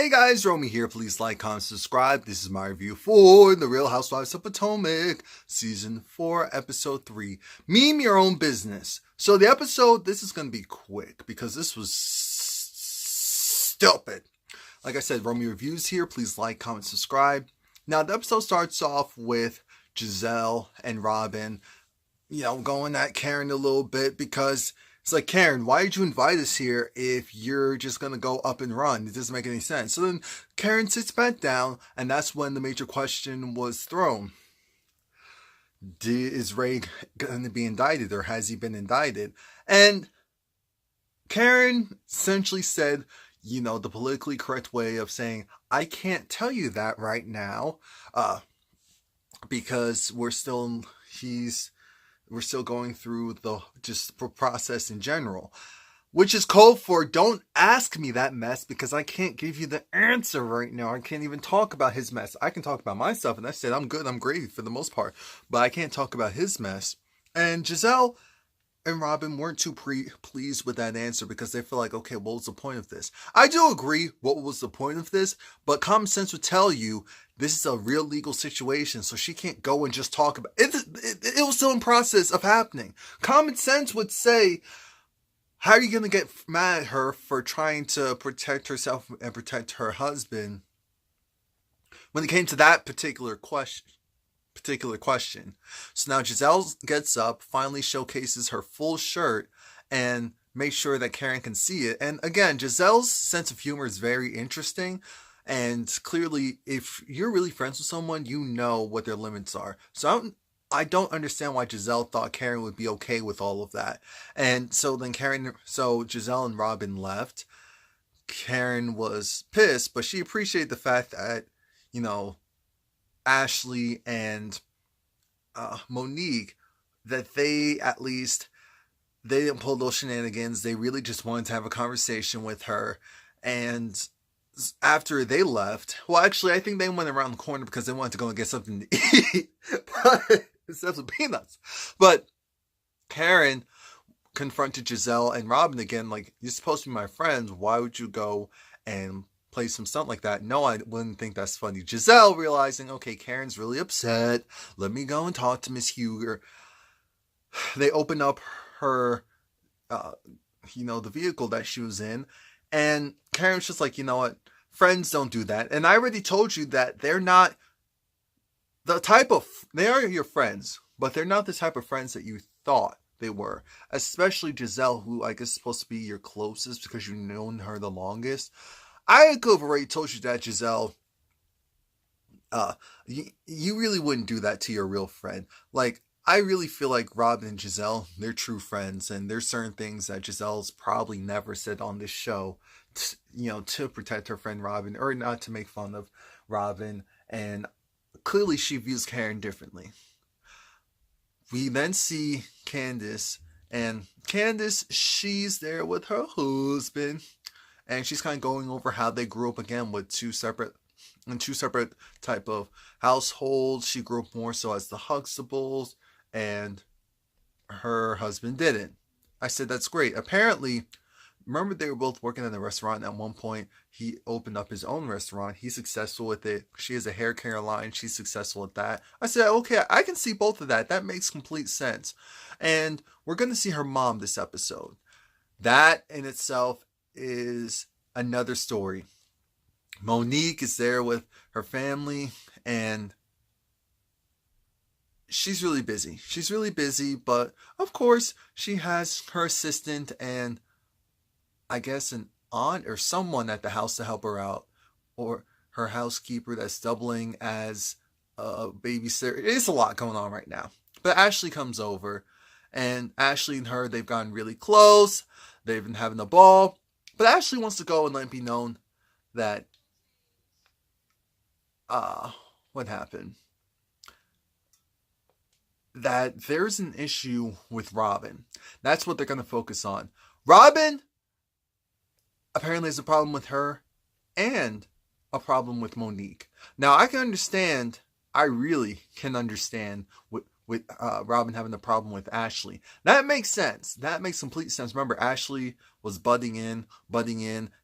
Hey guys, Romie here. Please like, comment, subscribe. This is my review for The Real Housewives of Potomac, Season 4, Episode 3. Meme Your Own Business. So the episode, this is going to be quick because this was stupid. Like I said, Romie Reviews here. Please like, comment, subscribe. Now the episode starts off with Gizelle and Robyn, going at Karen a little bit because it's like, Karen, why did you invite us here if you're just going to go up and run? It doesn't make any sense. So then Karen sits back down, and that's when the major question was thrown. Is Ray going to be indicted, or has he been indicted? And Karen essentially said, the politically correct way of saying, I can't tell you that right now, because we're still going through the process in general, which is code for don't ask me that mess because I can't give you the answer right now. I can't even talk about his mess. I can talk about my stuff, and I said I'm good, I'm great for the most part, but I can't talk about his mess. And Gizelle and Robyn weren't too pleased with that answer because they feel like, okay, what was the point of this? I do agree what was the point of this, but common sense would tell you this is a real legal situation, so she can't go and just talk about it. It was still in process of happening. Common sense would say, how are you going to get mad at her for trying to protect herself and protect her husband when it came to that particular question? So now Gizelle gets up, finally showcases her full shirt, and makes sure that Karen can see it. And again, Gizelle's sense of humor is very interesting. And clearly, if you're really friends with someone, you know what their limits are. So I don't understand why Gizelle thought Karen would be okay with all of that. And so then Gizelle and Robyn left. Karen was pissed, but she appreciated the fact that, Ashley and Monique, that they didn't pull those shenanigans. They really just wanted to have a conversation with her. And after they left, well, actually, I think they went around the corner because they wanted to go and get something to eat. Instead of peanuts. But Karen confronted Gizelle and Robyn again, like, you're supposed to be my friends. Why would you go and play some stunt like that? No, I wouldn't think that's funny. Gizelle realizing, okay, Karen's really upset. Let me go and talk to Miss Huger. They open up her, the vehicle that she was in. And Karen's just like, you know what? Friends don't do that. And I already told you that they're not they are your friends, but they're not the type of friends that you thought they were. Especially Gizelle, who I guess is supposed to be your closest because you've known her the longest. I could have already told you that, Gizelle. You really wouldn't do that to your real friend. Like, I really feel like Robyn and Gizelle, they're true friends, and there's certain things that Gizelle's probably never said on this show, to protect her friend Robyn, or not to make fun of Robyn, and clearly she views Karen differently. We then see Candace, and Candace, she's there with her husband, and she's kind of going over how they grew up again with two separate type of households. She grew up more so as the Huxtables, and her husband didn't. I said, that's great. Apparently, remember they were both working in a restaurant. At one point, he opened up his own restaurant. He's successful with it. She has a hair care line. She's successful at that. I said, okay, I can see both of that. That makes complete sense. And we're going to see her mom this episode. That in itself is another story. Monique is there with her family, and she's really busy, but of course she has her assistant and I guess an aunt or someone at the house to help her out, or her housekeeper that's doubling as a babysitter. It's a lot going on right now. But Ashley comes over, and Ashley and her, they've gotten really close. They've been having a ball. But Ashley wants to go and let it be known that what happened? That there's an issue with Robyn. That's what they're going to focus on. Robyn apparently has a problem with her and a problem with Monique. Now, I really can understand with Robyn having a problem with Ashley. That makes sense. That makes complete sense. Remember, Ashley was butting in,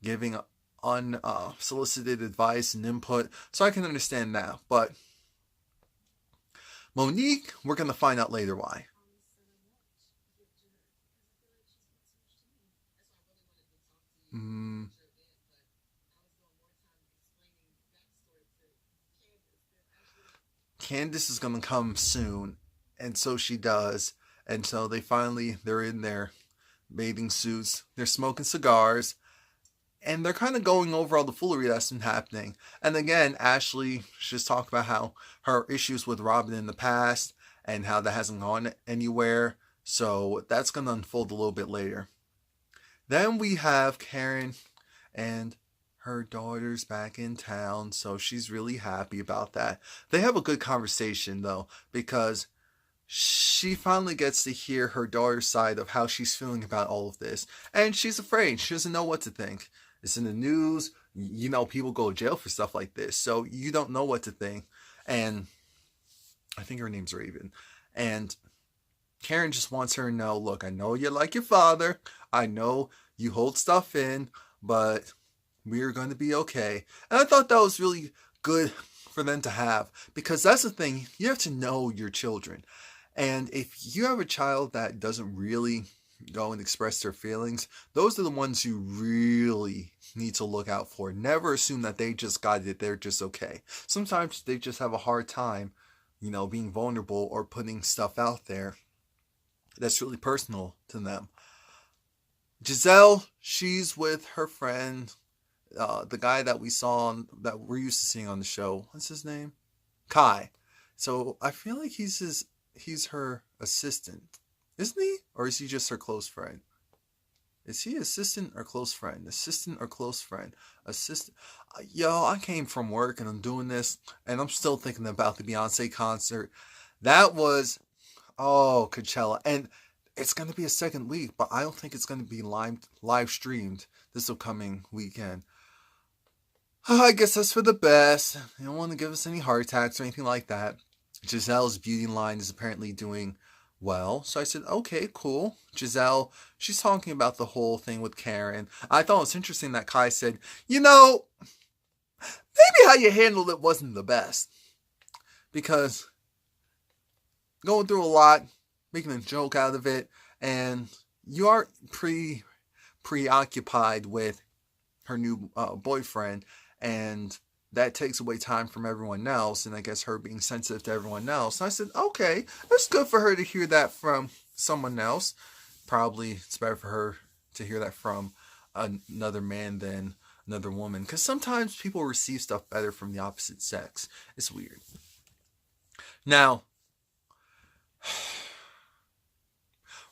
giving unsolicited advice and input, so I can understand that. But Monique, we're going to find out later why. Mm, Candace is going to come soon, and so she does. And so they're in their bathing suits, they're smoking cigars, and they're kind of going over all the foolery that's been happening. And again, Ashley just talked about how her issues with Robyn in the past and how that hasn't gone anywhere. So that's going to unfold a little bit later. Then we have Karen and her daughter's back in town, so she's really happy about that. They have a good conversation though, because she finally gets to hear her daughter's side of how she's feeling about all of this. And she's afraid. She doesn't know what to think. It's in the news. You know, people go to jail for stuff like this. So you don't know what to think. And I think her name's Raven. And Karen just wants her to know, look, I know you're like your father. I know you hold stuff in, but we're going to be okay. And I thought that was really good for them to have, because that's the thing. You have to know your children. And if you have a child that doesn't really go and express their feelings, those are the ones you really need to look out for. Never assume that they just got it, they're just okay. Sometimes they just have a hard time, being vulnerable or putting stuff out there that's really personal to them. Giselle, she's with her friend, the guy that that we're used to seeing on the show. What's his name? Kai. So I feel like he's her assistant, isn't he? Or is he just her close friend? Is he assistant or close friend? Assistant or close friend? Assistant. Yo, I came from work and I'm doing this, and I'm still thinking about the Beyonce concert. That was, Coachella. And it's going to be a second week, but I don't think it's going to be live streamed this upcoming weekend. I guess that's for the best. They don't want to give us any heart attacks or anything like that. Giselle's beauty line is apparently doing well. So I said, okay, cool. Giselle, she's talking about the whole thing with Karen. I thought it was interesting that Kai said, maybe how you handled it wasn't the best. Because going through a lot, making a joke out of it, and you are preoccupied with her new boyfriend, and that takes away time from everyone else, and I guess her being sensitive to everyone else. And I said, okay, it's good for her to hear that from someone else. Probably it's better for her to hear that from another man than another woman, because sometimes people receive stuff better from the opposite sex. It's weird. Now,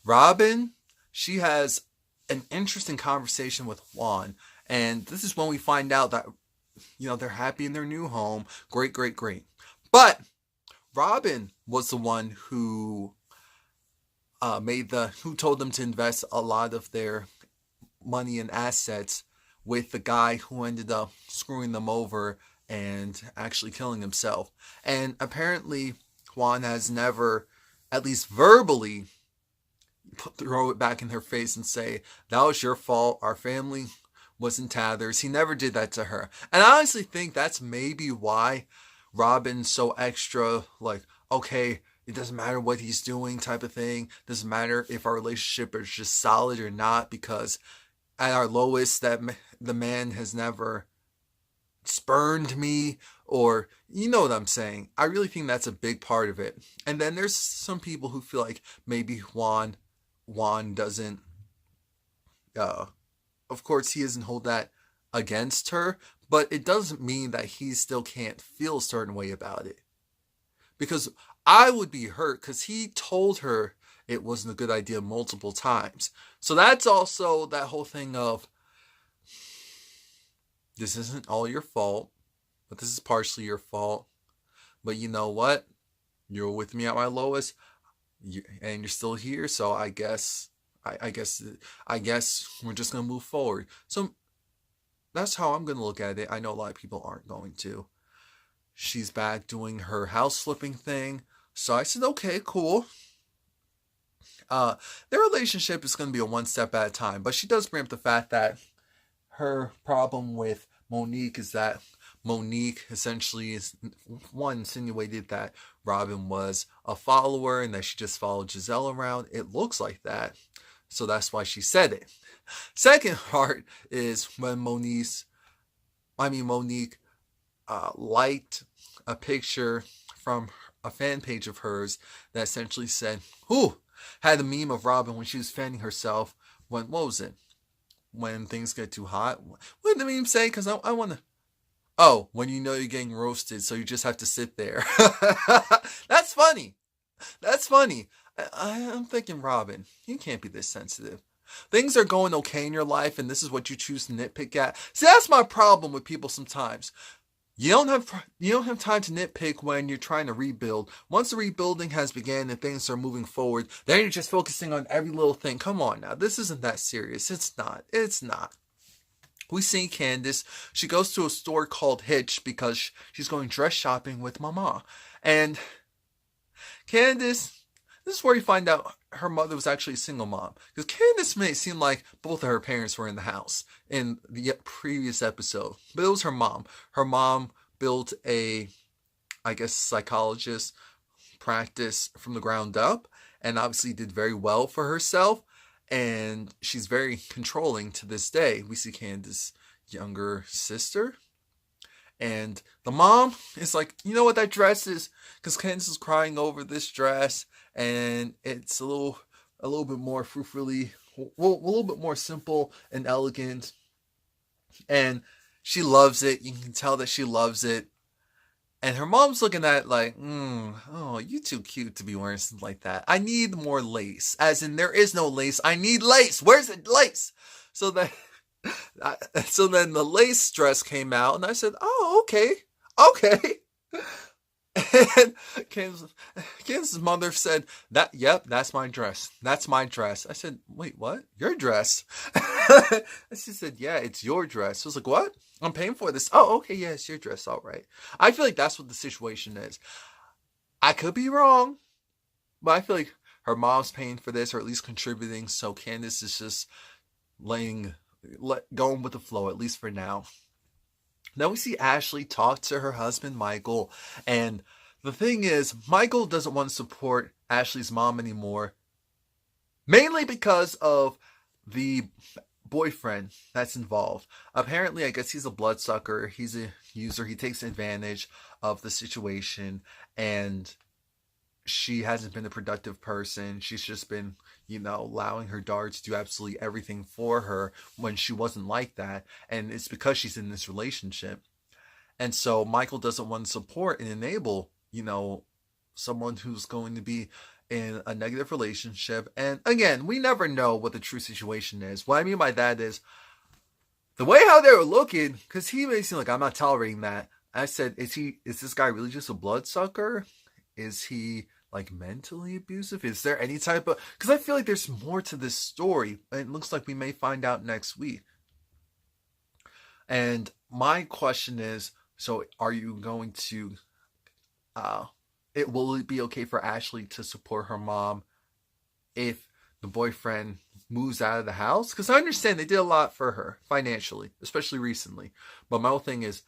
Robyn, she has an interesting conversation with Juan, and this is when we find out that they're happy in their new home. Great, great, great. But Robyn was the one who who told them to invest a lot of their money and assets with the guy who ended up screwing them over and actually killing himself. And apparently Juan has never, at least verbally, throw it back in her face and say, that was your fault. Our family was in tatters. He never did that to her. And I honestly think that's maybe why Robyn's so extra, like, okay, it doesn't matter what he's doing type of thing. Doesn't matter if our relationship is just solid or not, because at our lowest, the man has never spurned me, or you know what I'm saying. I really think that's a big part of it. And then there's some people who feel like maybe Juan doesn't, of course he doesn't hold that against her, but it doesn't mean that he still can't feel a certain way about it. Because I would be hurt, because he told her it wasn't a good idea multiple times. So that's also that whole thing of, this isn't all your fault, but this is partially your fault. But you know what? You're with me at my lowest, and you're still here. So I guess we're just gonna move forward. So that's how I'm gonna look at it. I know a lot of people aren't going to. She's back doing her house flipping thing. So I said, okay, cool. Their relationship is going to be a one step at a time. But she does bring up the fact that her problem with Monique is that Monique essentially is one insinuated that Robyn was a follower and that she just followed Giselle around. It looks like that. So that's why she said it. Second part is when Monique liked a picture from a fan page of hers that essentially said, "Who had a meme of Robyn when she was fanning herself when, what was it? When things get too hot." What did the meme say? Because I want to. Oh, when you know you're getting roasted, so you just have to sit there. That's funny. That's funny. I'm thinking, Robyn, you can't be this sensitive. Things are going okay in your life, and this is what you choose to nitpick at. See, that's my problem with people sometimes. You don't have time to nitpick when you're trying to rebuild. Once the rebuilding has begun and things are moving forward, then you're just focusing on every little thing. Come on now, this isn't that serious. It's not. It's not. We see Candace. She goes to a store called Hitch because she's going dress shopping with Mama. And Candace, this is where you find out her mother was actually a single mom. Because Candace made it seem like both of her parents were in the house in the previous episode. But it was her mom. Her mom built a, I guess, psychologist practice from the ground up. And obviously did very well for herself. And she's very controlling to this day. We see Candace's younger sister. And the mom is like, you know what that dress is? Because Candace is crying over this dress. And it's a little bit more frou-frou-ly, a little bit more simple and elegant. And she loves it. You can tell that she loves it. And her mom's looking at it like, oh, you too cute to be wearing something like that. I need more lace. As in, there is no lace. I need lace. Where's the lace? So then the lace dress came out, and I said, oh, okay. And Candace's mother said, that's my dress. That's my dress. I said, wait, what? Your dress? And she said, yeah, it's your dress. I was like, what? I'm paying for this. Oh, okay, yeah, it's your dress. All right. I feel like that's what the situation is. I could be wrong, but I feel like her mom's paying for this, or at least contributing. So Candace is just going with the flow, at least for now. Then we see Ashley talk to her husband, Michael. And the thing is, Michael doesn't want to support Ashley's mom anymore. Mainly because of the boyfriend that's involved. Apparently, I guess he's a bloodsucker. He's a user. He takes advantage of the situation. And she hasn't been a productive person. She's just been, allowing her daughter to do absolutely everything for her when she wasn't like that. And it's because she's in this relationship. And so Michael doesn't want to support and enable, someone who's going to be in a negative relationship. And again, we never know what the true situation is. What I mean by that is the way how they were looking, because he made it seem like, I'm not tolerating that. I said, is this guy really just a bloodsucker? Is he like mentally abusive? Is there any type of, because I feel like there's more to this story, and it looks like we may find out next week. And my question is, so are you going to will it be okay for Ashley to support her mom if the boyfriend moves out of the house? Because I understand they did a lot for her financially, especially recently. But my whole thing is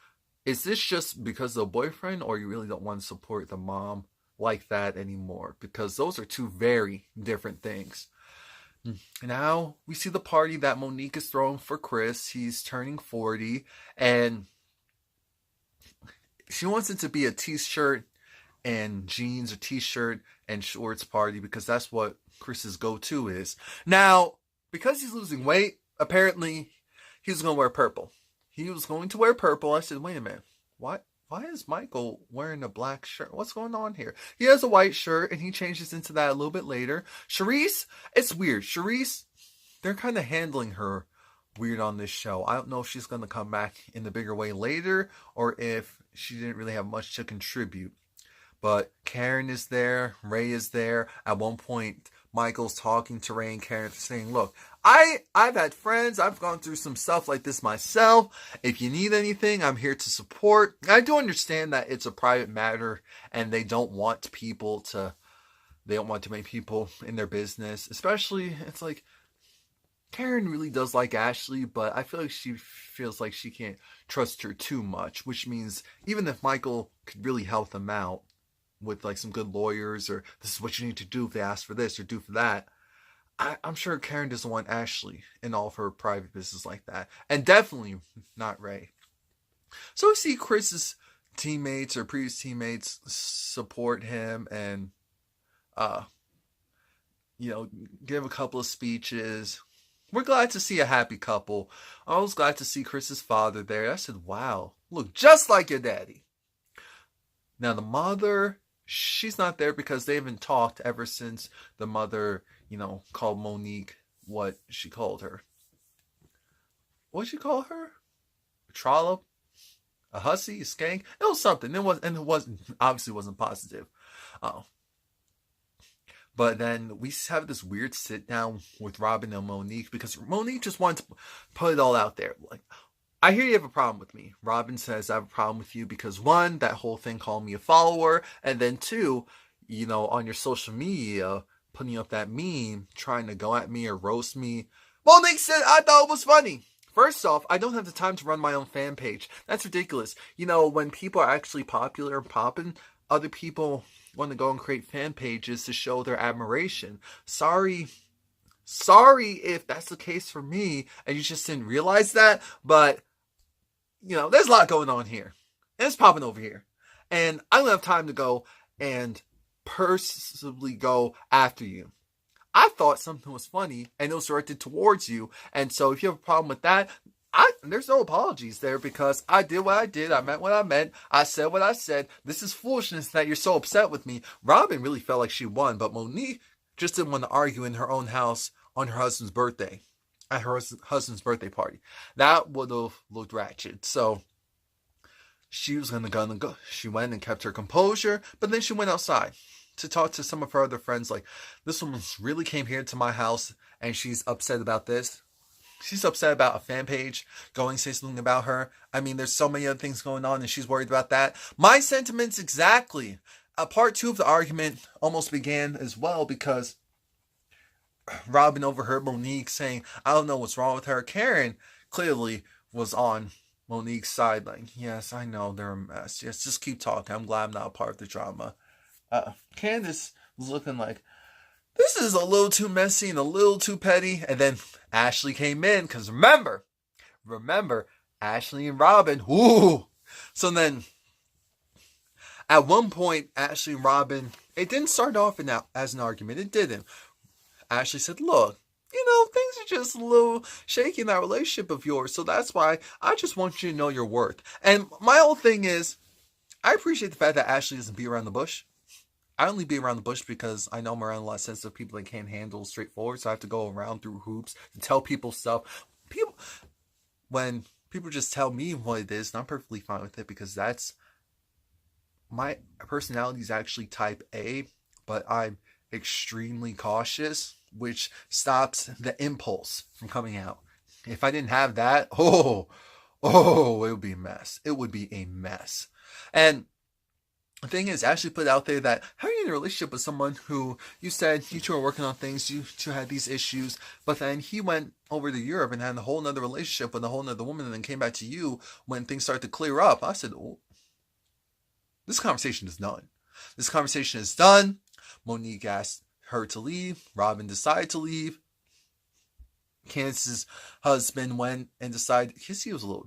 this just because of the boyfriend, or you really don't want to support the mom like that anymore? Because those are two very different things. Now we see the party that Monique is throwing for Chris. He's turning 40, and she wants it to be a t-shirt and jeans, or t-shirt and shorts party, because that's what Chris's go-to is. Now, because he's losing weight, apparently he's going to wear purple. He was going to wear purple. I said, wait a minute, what? Why is Michael wearing a black shirt? What's going on here? He has a white shirt, and he changes into that a little bit later. Charisse, it's weird. Charisse, they're kind of handling her weird on this show. I don't know if she's going to come back in the bigger way later, or if she didn't really have much to contribute. But Karen is there. Ray is there. At one point, Michael's talking to Ray and Karen, saying, look, I've had friends. I've gone through some stuff like this myself. If you need anything, I'm here to support. I do understand that it's a private matter, and they don't want to make people in their business. Especially, it's like, Karen really does like Ashley, but I feel like she feels like she can't trust her too much, which means even if Michael could really help them out with like some good lawyers, or this is what you need to do if they ask for this or do for that, I'm sure Karen doesn't want Ashley in all of her private business like that. And definitely not Ray. So we see Chris's teammates or previous teammates support him and, uh, give a couple of speeches. We're glad to see a happy couple. I was glad to see Chris's father there. I said, wow, look just like your daddy. Now the mother, she's not there because they haven't talked ever since the mother, called Monique what she called her. What'd she call her? A trollop? A hussy? A skank? It was something. It wasn't obviously wasn't positive. Oh. But then we have this weird sit down with Robyn and Monique because Monique just wants to put it all out there. Like, I hear you have a problem with me. Robyn says, I have a problem with you because one, that whole thing calling me a follower. And then two, on your social media, putting up that meme, trying to go at me or roast me. Monique said, I thought it was funny. First off, I don't have the time to run my own fan page. That's ridiculous. When people are actually popular and popping, other people want to go and create fan pages to show their admiration. Sorry if that's the case for me and you just didn't realize that, but there's a lot going on here. And it's popping over here. And I don't have time to go and personally go after you. I thought something was funny and it was directed towards you. And so if you have a problem with that, there's no apologies there because I did what I did. I meant what I meant. I said what I said. This is foolishness that you're so upset with me. Robyn really felt like she won, but Monique just didn't want to argue in her own house on her husband's birthday, at her husband's birthday party. That would have looked ratchet. So she was going to go. She went and kept her composure, but then she went outside to talk to some of her other friends. Like, this woman really came here to my house and she's upset about this. She's upset about a fan page going to say something about her. I mean, there's so many other things going on and she's worried about that. My sentiments exactly. Part two of the argument almost began as well because Robyn overheard Monique saying, I don't know what's wrong with her. Karen clearly was on Monique's side. Like, yes, I know they're a mess. Yes, just keep talking. I'm glad I'm not a part of the drama. Candace was looking like, this is a little too messy and a little too petty. And then Ashley came in because remember, Ashley and Robyn. Ooh. So then at one point, Ashley and Robyn, it didn't start off as an argument. It didn't. Ashley said, look, things are just a little shaky in that relationship of yours. So that's why I just want you to know your worth. And my whole thing is, I appreciate the fact that Ashley doesn't beat around the bush. I only beat around the bush because I know I'm around a lot of sensitive people that can't handle straightforward. So I have to go around through hoops to tell people stuff. When people just tell me what it is, and I'm perfectly fine with it because that's my personality is actually type A, but I'm extremely cautious, which stops the impulse from coming out. If I didn't have that, it would be a mess. It would be a mess. And the thing is, Ashley put out there that how are you in a relationship with someone who you said you two are working on things, you two had these issues, but then he went over to Europe and had a whole nother relationship with a whole nother woman and then came back to you when things started to clear up. I said, this conversation is done. This conversation is done. Monique asked her to leave. Robyn decided to leave. Candace's husband went and decided, because he was a little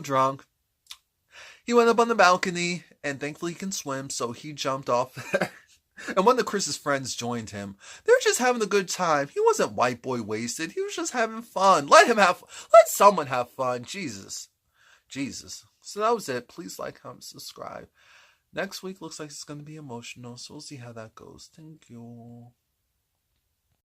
drunk. He went up on the balcony, and thankfully he can swim, so he jumped off there. And one of Chris's friends joined him. They were just having a good time. He wasn't white boy wasted. He was just having fun. Let someone have fun. Jesus. So that was it. Please like, comment, subscribe. Next week looks like it's going to be emotional, so we'll see how that goes. Thank you.